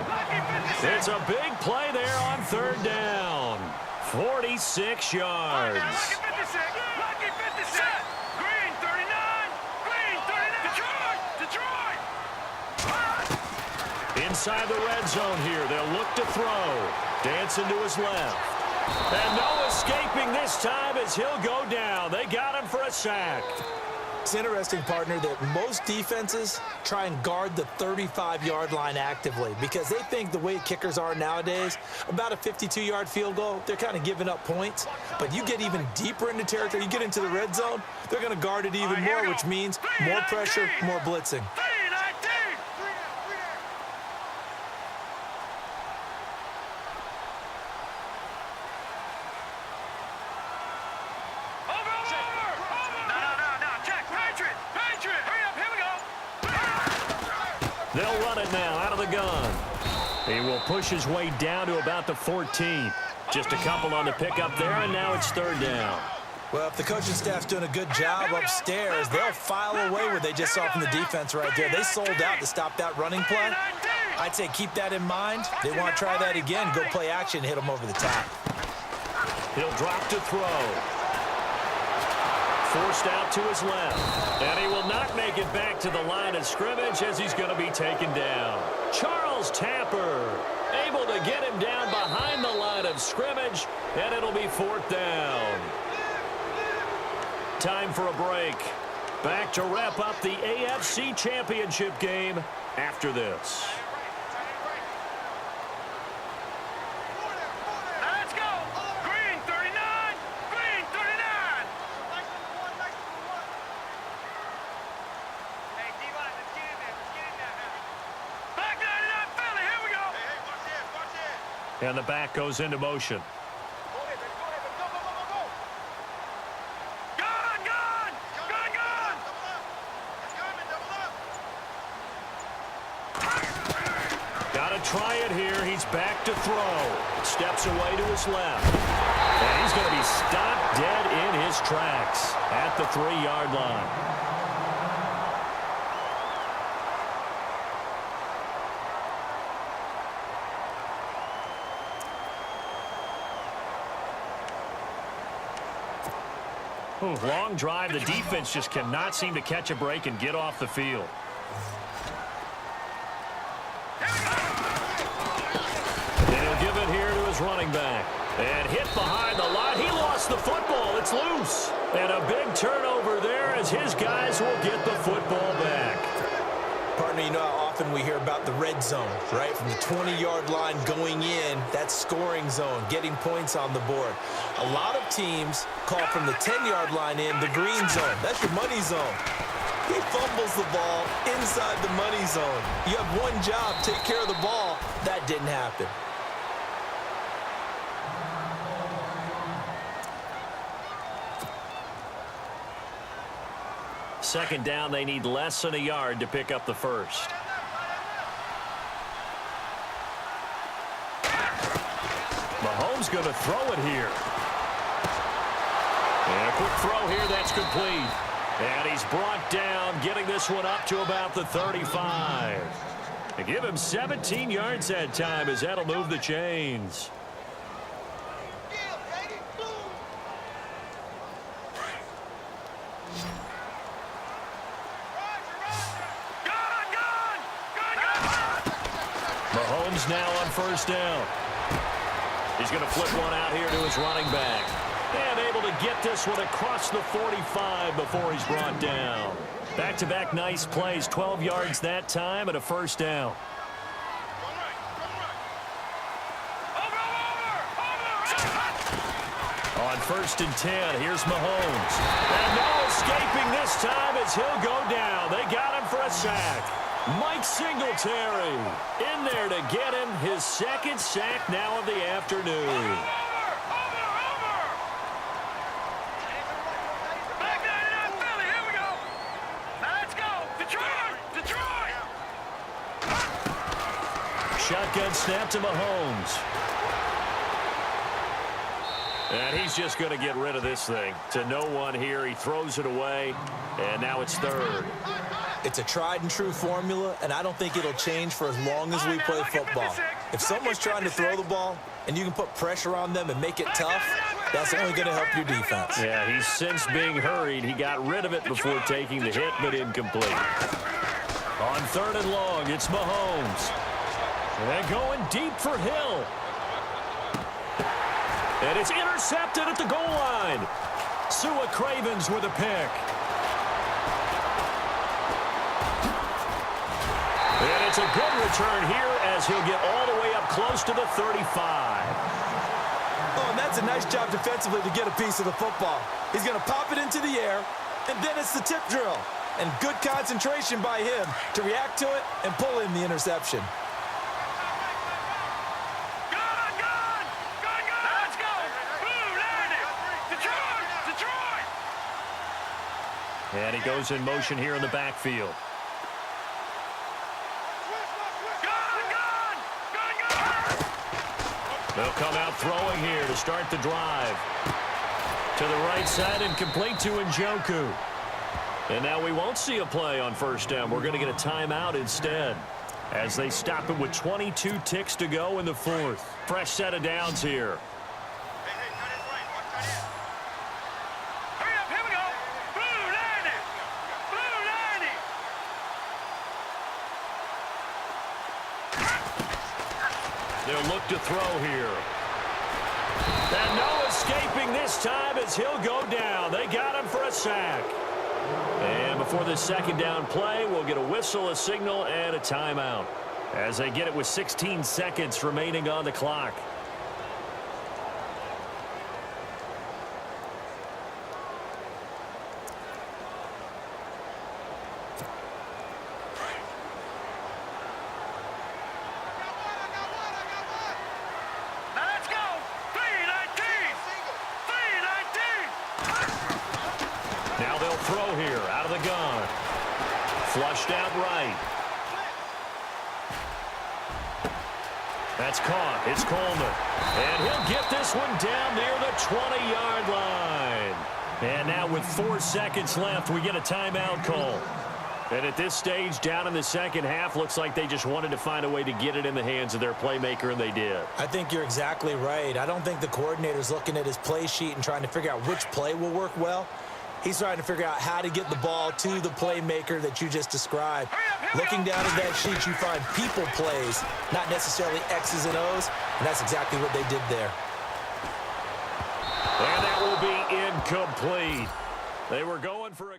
It's a big play there on 3rd down. 46 yards. Lucky 56. Lucky 56. Green 39. Green 39. Detroit. Inside the red zone here. They'll look to throw. Dancing to his left. And no escaping this time as he'll go down. They got him for a sack. It's interesting, partner, that most defenses try and guard the 35-yard line actively because they think the way kickers are nowadays, about a 52-yard field goal, they're kind of giving up points. But you get even deeper into territory, you get into the red zone, they're going to guard it even more, which means more pressure, more blitzing. They'll run it now out of the gun. He will push his way down to about the 14. Just a couple on the pickup there, and now it's third down. Well, if the coaching staff's doing a good job upstairs, they'll file away what they just saw from the defense right there. They sold out to stop that running play. I'd say keep that in mind. They want to try that again. Go play action, hit them over the top. He'll drop to throw. Forced out to his left. And he will not make it back to the line of scrimmage as he's going to be taken down. Charles Tapper able to get him down behind the line of scrimmage, and it'll be fourth down. Time for a break. Back to wrap up the AFC Championship game after this. Let's go. Green 39. Green 39. Hey, D-line, let's get in there. Let's get in there now. Back 99 Philly. Here we go. Hey, watch this. Watch this. And the back goes into motion. Try it here. He's back to throw. Steps away to his left. And he's going to be stopped dead in his tracks at the 3-yard line. Long drive. The defense just cannot seem to catch a break and get off the field. Running back and hit behind the line. He lost the football. It's loose. And a big turnover there as his guys will get the football back. Partner, you know how often we hear about the red zone, right? From the 20-yard line going in, that's scoring zone, getting points on the board. A lot of teams call from the 10-yard line in the green zone. That's your money zone. He fumbles the ball inside the money zone. You have one job, take care of the ball. That didn't happen. Second down, they need less than a yard to pick up the first. Mahomes going to throw it here. And a quick throw here, that's complete. And he's brought down, getting this one up to about the 35. They give him 17 yards that time as that'll move the chains. Mahomes now on first down. He's going to flip one out here to his running back. And able to get this one across the 45 before he's brought down. Back-to-back nice plays, 12 yards that time and a first down. On first and 10, here's Mahomes. And no escaping this time as he'll go down. They got him for a sack. Mike Singletary in there to get him his second sack now of the afternoon. Shotgun snap to Mahomes. And he's just going to get rid of this thing. To no one here. He throws it away. And now it's third. It's a tried and true formula, and I don't think it'll change for as long as we play football. If someone's trying to throw the ball and you can put pressure on them and make it tough, that's only going to help your defense. Yeah, he's since being hurried. He got rid of it before taking the hit, but incomplete. On 3rd and long, it's Mahomes. And going deep for Hill. And it's intercepted at the goal line. Sua Cravens with a pick. And it's a good return here as he'll get all the way up close to the 35. Oh, and that's a nice job defensively to get a piece of the football. He's going to pop it into the air, and then it's the tip drill. And good concentration by him to react to it and pull in the interception. Let's go. Blue, land it. Detroit, Detroit. And he goes in motion here in the backfield. They'll come out throwing here to start the drive. To the right side and complete to Njoku. And now we won't see a play on 1st down. We're going to get a timeout instead as they stop it with 22 ticks to go in the 4th. Fresh set of downs here. Hurry up, here we go. Blue, land it. Blue, land it. They'll look to throw here. And no escaping this time as he'll go down. They got him for a sack. And before the 2nd down play, we'll get a whistle, a signal, and a timeout as they get it with 16 seconds remaining on the clock. Now let's go. 319. 319. Now they'll throw here out of the gun. Flushed out right. That's caught. It's Coleman. And he'll get this one down near the 20-yard line. And now with 4 seconds left, we get a timeout call. And at this stage, down in the 2nd half, looks like they just wanted to find a way to get it in the hands of their playmaker, and they did. I think you're exactly right. I don't think the coordinator's looking at his play sheet and trying to figure out which play will work well. He's trying to figure out how to get the ball to the playmaker that you just described. Looking down at that sheet, you find people plays, not necessarily X's and O's, and that's exactly what they did there. And that will be incomplete. They were going for a...